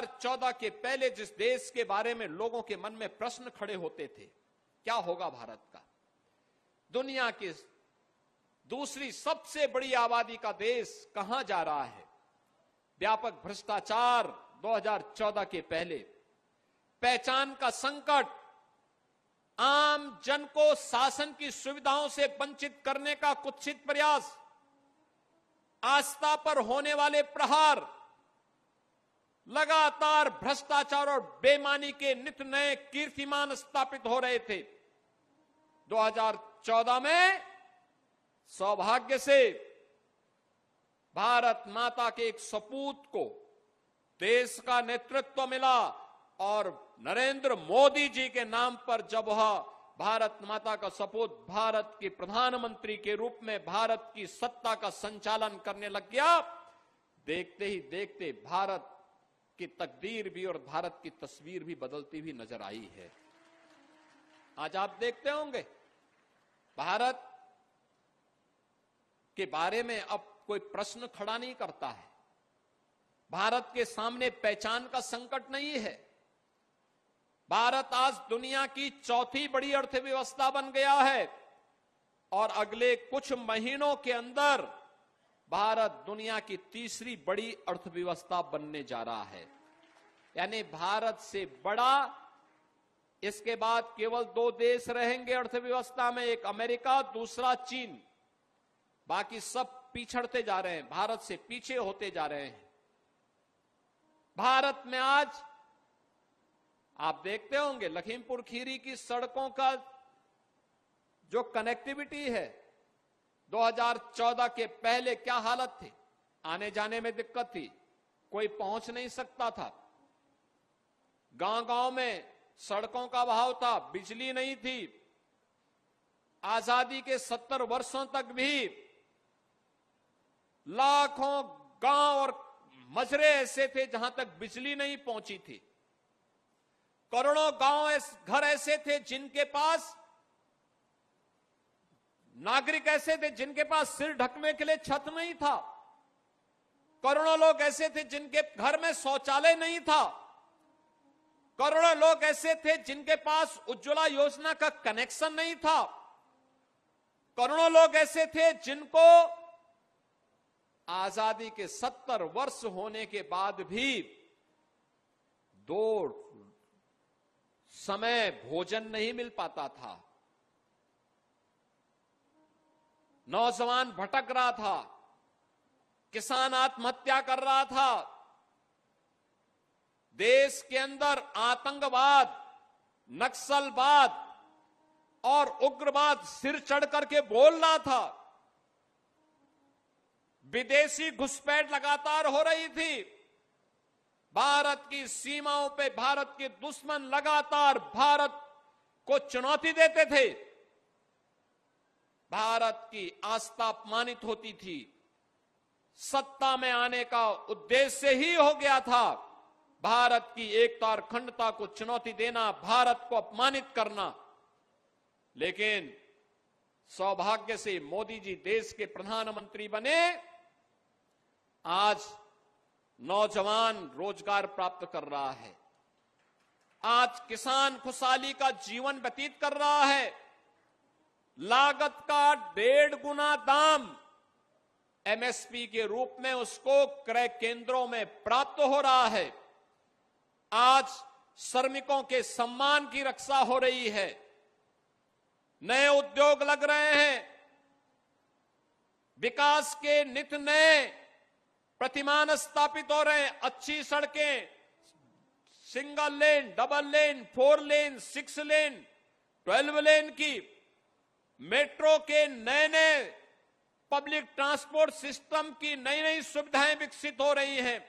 2014 के पहले जिस देश के बारे में लोगों के मन में प्रश्न खड़े होते थे, क्या होगा भारत का, दुनिया की दूसरी सबसे बड़ी आबादी का देश कहां जा रहा है, व्यापक भ्रष्टाचार 2014 के पहले, पहचान का संकट, आम जन को शासन की सुविधाओं से वंचित करने का कुत्सित प्रयास, आस्था पर होने वाले प्रहार, लगातार भ्रष्टाचार और बेईमानी के नित नए कीर्तिमान स्थापित हो रहे थे। 2014 में सौभाग्य से भारत माता के एक सपूत को देश का नेतृत्व मिला और नरेंद्र मोदी जी के नाम पर जब वह भारत माता का सपूत भारत के प्रधानमंत्री के रूप में भारत की सत्ता का संचालन करने लग गया, देखते ही देखते भारत की तकदीर भी और भारत की तस्वीर भी बदलती हुई नजर आई है। आज आप देखते होंगे भारत के बारे में अब कोई प्रश्न खड़ा नहीं करता है। भारत के सामने पहचान का संकट नहीं है। भारत आज दुनिया की चौथी बड़ी अर्थव्यवस्था बन गया है और अगले कुछ महीनों के अंदर भारत दुनिया की तीसरी बड़ी अर्थव्यवस्था बनने जा रहा है। यानी भारत से बड़ा इसके बाद केवल दो देश रहेंगे अर्थव्यवस्था में, एक अमेरिका, दूसरा चीन। बाकी सब पिछड़ते जा रहे हैं, भारत से पीछे होते जा रहे हैं। भारत में आज आप देखते होंगे लखीमपुर खीरी की सड़कों का जो कनेक्टिविटी है, 2014 के पहले क्या हालत थी, आने जाने में दिक्कत थी, कोई पहुंच नहीं सकता था, गांव-गांव में सड़कों का अभाव था, बिजली नहीं थी। आजादी के 70 वर्षों तक भी लाखों गांव और मजरे ऐसे थे जहां तक बिजली नहीं पहुंची थी। करोड़ों घर ऐसे थे जिनके पास, नागरिक ऐसे थे जिनके पास सिर ढकने के लिए छत नहीं था। करोड़ों लोग ऐसे थे जिनके घर में शौचालय नहीं था। करोड़ों लोग ऐसे थे जिनके पास उज्ज्वला योजना का कनेक्शन नहीं था। करोड़ों लोग ऐसे थे जिनको आजादी के 70 वर्ष होने के बाद भी 2 समय भोजन नहीं मिल पाता था। नौजवान भटक रहा था, किसान आत्महत्या कर रहा था, देश के अंदर आतंकवाद, नक्सलवाद और उग्रवाद सिर चढ़ करके बोल रहा था। विदेशी घुसपैठ लगातार हो रही थी। भारत की सीमाओं पे भारत के दुश्मन लगातार भारत को चुनौती देते थे। भारत की आस्था अपमानित होती थी। सत्ता में आने का उद्देश्य ही हो गया था भारत की एकता और अखंडता को चुनौती देना, भारत को अपमानित करना। लेकिन सौभाग्य से मोदी जी देश के प्रधानमंत्री बने। आज नौजवान रोजगार प्राप्त कर रहा है। आज किसान खुशहाली का जीवन व्यतीत कर रहा है। लागत का 1.5 गुना दाम एमएसपी के रूप में उसको क्रय केंद्रों में प्राप्त हो रहा है। आज श्रमिकों के सम्मान की रक्षा हो रही है। नए उद्योग लग रहे हैं। विकास के नित नए प्रतिमान स्थापित हो रहे हैं। अच्छी सड़कें, सिंगल लेन, डबल लेन, 4 लेन, 6 लेन, 12 लेन की, मेट्रो के नए नए पब्लिक ट्रांसपोर्ट सिस्टम की नई नई सुविधाएं विकसित हो रही हैं।